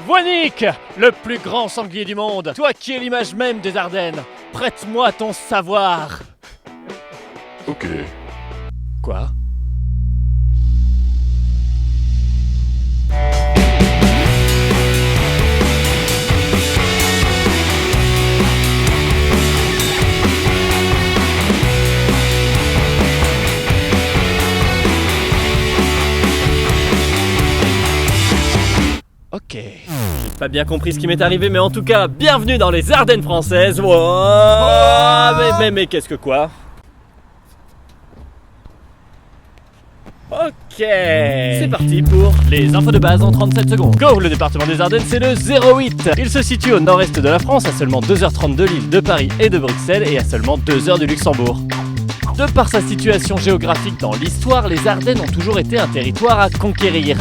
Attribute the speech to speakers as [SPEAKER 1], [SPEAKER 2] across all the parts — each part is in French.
[SPEAKER 1] Voynich, le plus grand sanglier du monde, toi qui es l'image même des Ardennes, prête-moi ton savoir.
[SPEAKER 2] Ok.
[SPEAKER 1] Quoi ? Ok. J'ai pas bien compris ce qui m'est arrivé, mais en tout cas, bienvenue dans les Ardennes françaises. Mais qu'est-ce que quoi ? Ok. C'est parti pour les infos de base en 37 secondes. Go. Le département des Ardennes, c'est le 08. Il se situe au nord-est de la France, à seulement 2h30 de Lille, de Paris et de Bruxelles, et à seulement 2 heures du Luxembourg. De par sa situation géographique dans l'histoire, les Ardennes ont toujours été un territoire à conquérir.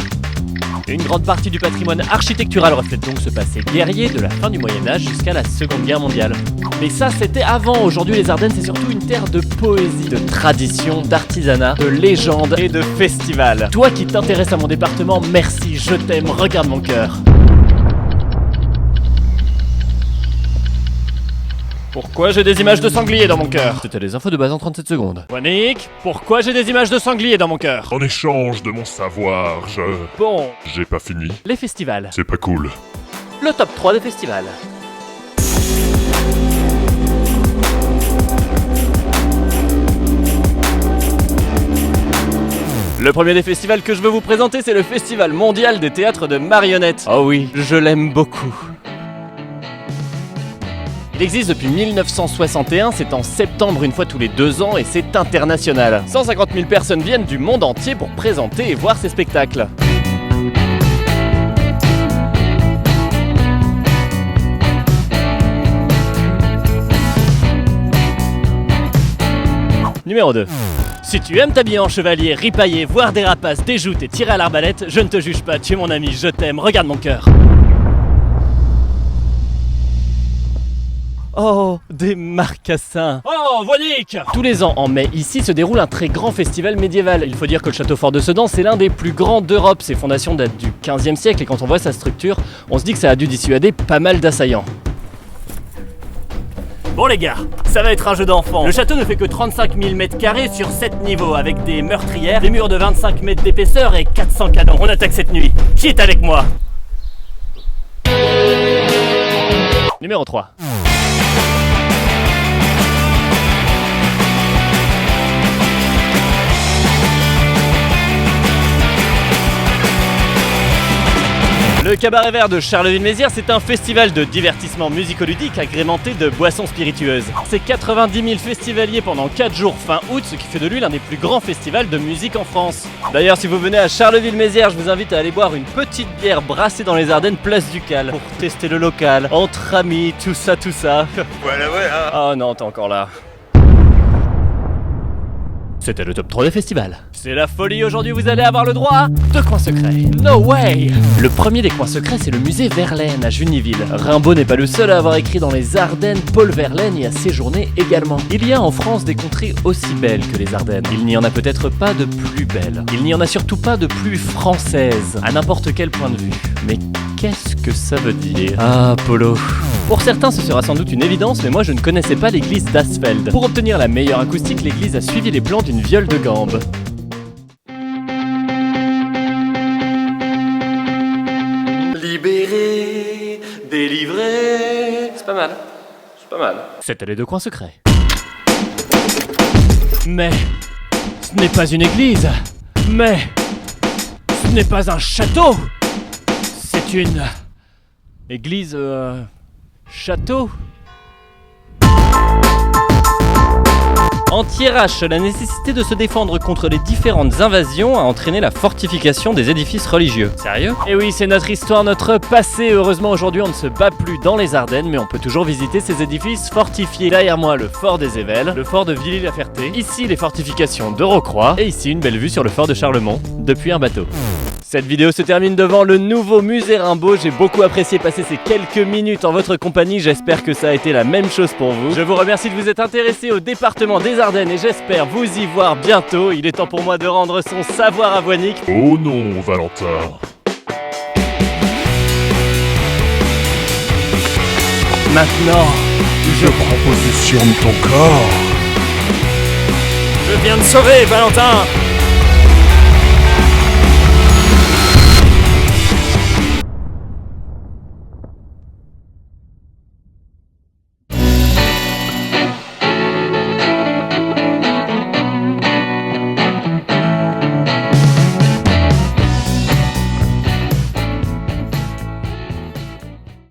[SPEAKER 1] Une grande partie du patrimoine architectural reflète donc ce passé guerrier de la fin du Moyen-Âge jusqu'à la Seconde Guerre mondiale. Mais ça, c'était avant. Aujourd'hui, les Ardennes, c'est surtout une terre de poésie, de tradition, d'artisanat, de légendes et de festivals. Toi qui t'intéresses à mon département, merci, je t'aime, regarde mon cœur. Pourquoi j'ai des images de sangliers dans mon cœur ? C'était les infos de base en 37 secondes. Voynich, pourquoi j'ai des images de sangliers dans mon cœur ?
[SPEAKER 2] En échange de mon savoir,
[SPEAKER 1] Bon,
[SPEAKER 2] j'ai pas fini.
[SPEAKER 1] les festivals.
[SPEAKER 2] C'est pas cool.
[SPEAKER 1] Le top 3 des festivals. Le premier des festivals que je veux vous présenter, c'est le Festival mondial des théâtres de marionnettes. Oh oui, je l'aime beaucoup. Il existe depuis 1961, c'est en septembre une fois tous les 2 ans et c'est international. 150 000 personnes viennent du monde entier pour présenter et voir ces spectacles. Numéro 2. Si tu aimes t'habiller en chevalier, ripailler, voir des rapaces, des joutes et tirer à l'arbalète, je ne te juge pas, tu es mon ami, je t'aime, regarde mon cœur. Oh, des marcassins. Oh, Voynich. Tous les ans, en mai, ici se déroule un très grand festival médiéval. Il faut dire que le château fort de Sedan, c'est l'un des plus grands d'Europe. Ses fondations datent du 15e siècle et quand on voit sa structure, on se dit que ça a dû dissuader pas mal d'assaillants. Bon les gars, ça va être un jeu d'enfant. Le château ne fait que 35 000 m² sur 7 niveaux, avec des meurtrières, des murs de 25 mètres d'épaisseur et 400 canons. On attaque cette nuit. Qui est avec moi ? Numéro 3. Le Cabaret Vert de Charleville-Mézières, c'est un festival de divertissement musico-ludique agrémenté de boissons spiritueuses. C'est 90 000 festivaliers pendant 4 jours fin août, ce qui fait de lui l'un des plus grands festivals de musique en France. D'ailleurs, si vous venez à Charleville-Mézières, je vous invite à aller boire une petite bière brassée dans les Ardennes place du Cal pour tester le local, entre amis, tout ça.
[SPEAKER 2] Voilà.
[SPEAKER 1] Oh non, t'es encore là. C'était le top 3 des festivals. C'est la folie, aujourd'hui vous allez avoir le droit à 2 coins secrets. No way. Le premier des coins secrets, c'est le musée Verlaine à Juniville. Rimbaud n'est pas le seul à avoir écrit dans les Ardennes, Paul Verlaine y a séjourné également. Il y a en France des contrées aussi belles que les Ardennes. Il n'y en a peut-être pas de plus belles. Il n'y en a surtout pas de plus françaises, à n'importe quel point de vue. Mais qu'est-ce que ça veut dire ? Ah, Polo. Pour certains, ce sera sans doute une évidence, mais moi je ne connaissais pas l'église d'Asfeld. Pour obtenir la meilleure acoustique, l'église a suivi les plans d'une viole de gambe. Libéré, délivré. C'est pas mal. C'était les 2 coins secrets. Mais ce n'est pas une église. Mais ce n'est pas un château. C'est une église château. En Thiérache, la nécessité de se défendre contre les différentes invasions a entraîné la fortification des édifices religieux. Sérieux ? Eh oui, c'est notre histoire, notre passé. Heureusement, aujourd'hui, on ne se bat plus dans les Ardennes, mais on peut toujours visiter ces édifices fortifiés. Derrière moi, le fort des Évelles, le fort de Villy-la-Ferté, ici les fortifications de Rocroi, et ici une belle vue sur le fort de Charlemont, depuis un bateau. Cette vidéo se termine devant le nouveau musée Rimbaud. J'ai beaucoup apprécié passer ces quelques minutes en votre compagnie. J'espère que ça a été la même chose pour vous. Je vous remercie de vous être intéressé au département des Ardennes et j'espère vous y voir bientôt. Il est temps pour moi de rendre son savoir à Voynich.
[SPEAKER 2] Oh non, Valentin.
[SPEAKER 1] Maintenant,
[SPEAKER 2] Je prends possession de ton corps.
[SPEAKER 1] je viens de sauver Valentin.